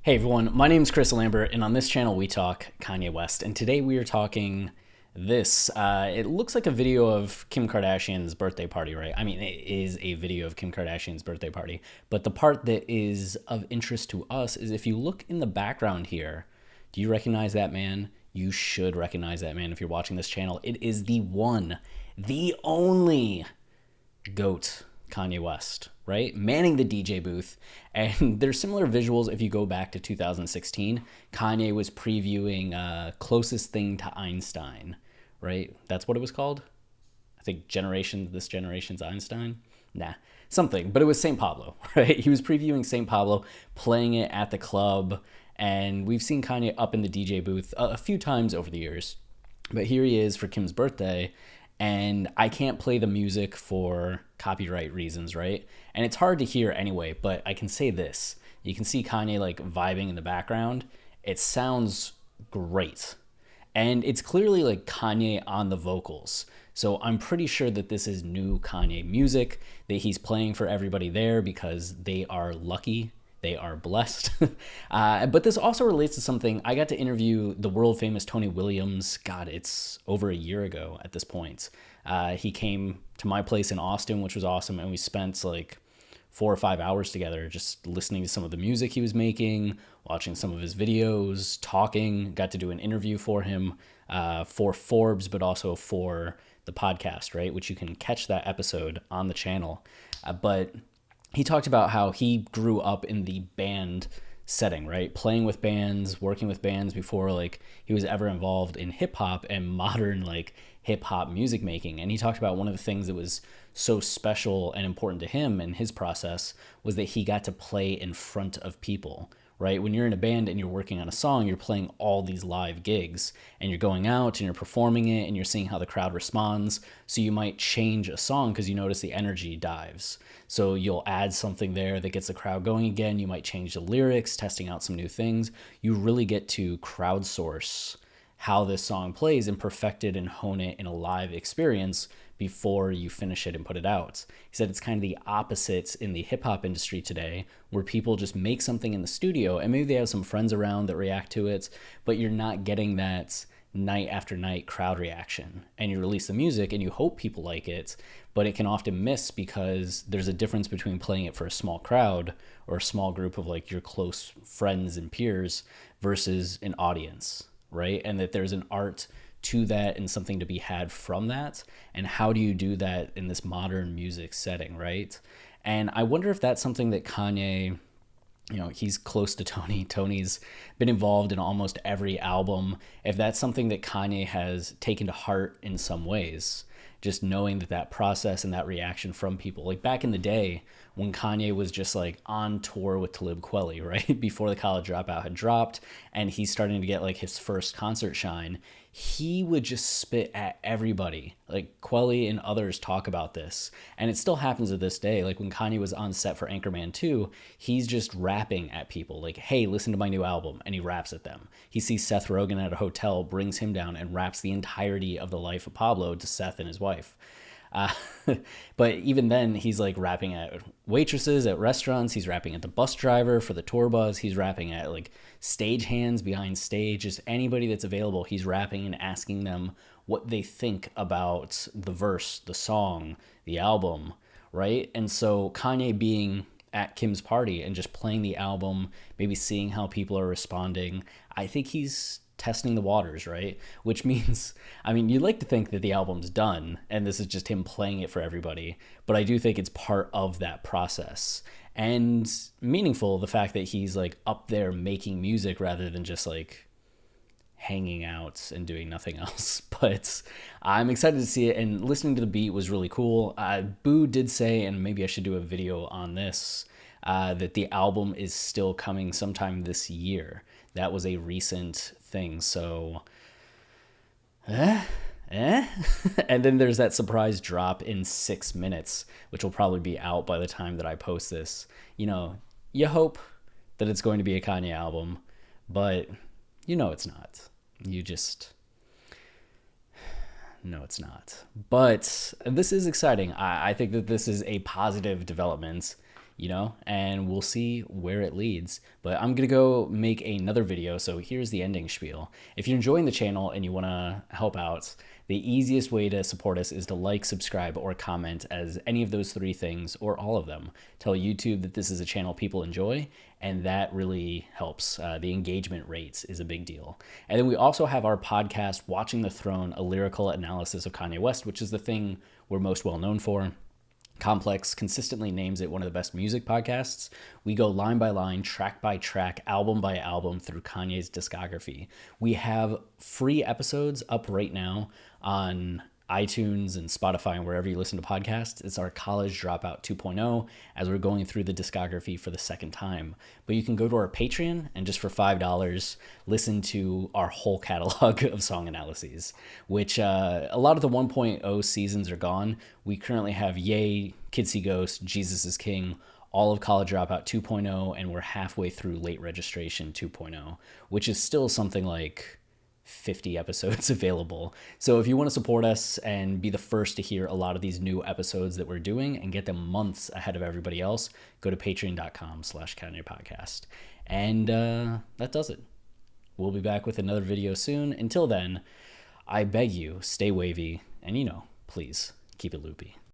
Hey everyone, my name is Chris Lambert, and on this channel we talk Kanye West. And today we are talking this. It looks like a video of Kim Kardashian's birthday party, right? I mean, it is a video of Kim Kardashian's birthday party. But the part that is of interest to us is if you look in the background here, do you recognize that man? You should recognize that man if you're watching this channel. It is the one, the only GOAT Kanye West, right? Manning the DJ booth. And there's similar visuals if you go back to 2016. Kanye was previewing Closest Thing to Einstein, right? That's what it was called. I think This Generation's Einstein. Nah, something. But it was St. Pablo, right? He was previewing St. Pablo, playing it at the club. And we've seen Kanye up in the DJ booth a few times over the years. But here he is for Kim's birthday, and I can't play the music for copyright reasons, right? And it's hard to hear anyway, but I can say this. You can see Kanye like vibing in the background. It sounds great. And it's clearly like Kanye on the vocals. So I'm pretty sure that this is new Kanye music that he's playing for everybody there because they are lucky, they are blessed. But this also relates to something. I got to interview the world famous Tony Williams. God, it's over a year ago at this point. He came to my place in Austin, which was awesome. And we spent like 4 or 5 hours together just listening to some of the music he was making, watching some of his videos, talking. Got to do an interview for him for Forbes, but also for the podcast, right? Which you can catch that episode on the channel. But he talked about how he grew up in the band setting, right? Playing with bands, working with bands before like he was ever involved in hip hop and modern like hip hop music making. And he talked about one of the things that was so special and important to him in his process was that he got to play in front of people, right? When you're in a band and you're working on a song, you're playing all these live gigs and you're going out and you're performing it and you're seeing how the crowd responds. So you might change a song because you notice the energy dives. So you'll add something there that gets the crowd going again. You might change the lyrics, testing out some new things. You really get to crowdsource how this song plays and perfect it and hone it in a live experience before you finish it and put it out. He said it's kind of the opposite in the hip hop industry today, where people just make something in the studio and maybe they have some friends around that react to it, but you're not getting that night after night crowd reaction. And you release the music and you hope people like it, but it can often miss because there's a difference between playing it for a small crowd or a small group of like your close friends and peers versus an audience, right? And that there's an art to that and something to be had from that. And how do you do that in this modern music setting, right? And I wonder if that's something that Kanye, he's close to Tony. Tony's been involved in almost every album. If that's something that Kanye has taken to heart in some ways, just knowing that process and that reaction from people, like back in the day when Kanye was just like on tour with Talib Kweli, right? Before the College Dropout had dropped and he's starting to get like his first concert shine, he would just spit at everybody. Like Kweli and others talk about this. And it still happens to this day. Like when Kanye was on set for Anchorman 2, he's just rapping at people like, hey, listen to my new album. And he raps at them. He sees Seth Rogen at a hotel, brings him down and raps the entirety of the life of Pablo to Seth and his wife. Uh, but even then, he's like rapping at waitresses at restaurants. He's rapping at the bus driver for the tour bus. He's rapping at like stagehands behind stage. Just anybody that's available, he's rapping and asking them what they think about the verse, the song, the album, right? And so Kanye being at Kim's party and just playing the album, maybe seeing how people are responding, I think he's testing the waters, right? Which means, I mean, you'd like to think that the album's done and this is just him playing it for everybody, but I do think it's part of that process. And meaningful, the fact that he's like up there making music rather than just like hanging out and doing nothing else. But I'm excited to see it, and listening to the beat was really cool. Boo did say, and maybe I should do a video on this, that the album is still coming sometime this year. That was a recent thing. So, and then there's that surprise drop in 6 minutes, which will probably be out by the time that I post this. You hope that it's going to be a Kanye album, but it's not. You just no, it's not. But this is exciting. I think that this is a positive development. and we'll see where it leads. But I'm going to go make another video. So here's the ending spiel. If you're enjoying the channel and you want to help out, the easiest way to support us is to like, subscribe, or comment, as any of those three things, or all of them, tell YouTube that this is a channel people enjoy, and that really helps. The engagement rates is a big deal. And then we also have our podcast, Watching the Throne, a lyrical analysis of Kanye West, which is the thing we're most well known for. Complex consistently names it one of the best music podcasts. We go line by line, track by track, album by album through Kanye's discography. We have free episodes up right now on iTunes and Spotify and wherever you listen to podcasts. It's our College Dropout 2.0 as we're going through the discography for the second time. But you can go to our Patreon and just for $5 listen to our whole catalog of song analyses, which a lot of the 1.0 seasons are gone. We currently have Yay, Kids See Ghost, Jesus is King, all of College Dropout 2.0, and we're halfway through Late Registration 2.0, which is still something like 50 episodes available. So if you want to support us and be the first to hear a lot of these new episodes that we're doing and get them months ahead of everybody else, go to patreon.com/Kanye Podcast. And that does it. We'll be back with another video soon. Until then, I beg you, stay wavy and, please keep it loopy.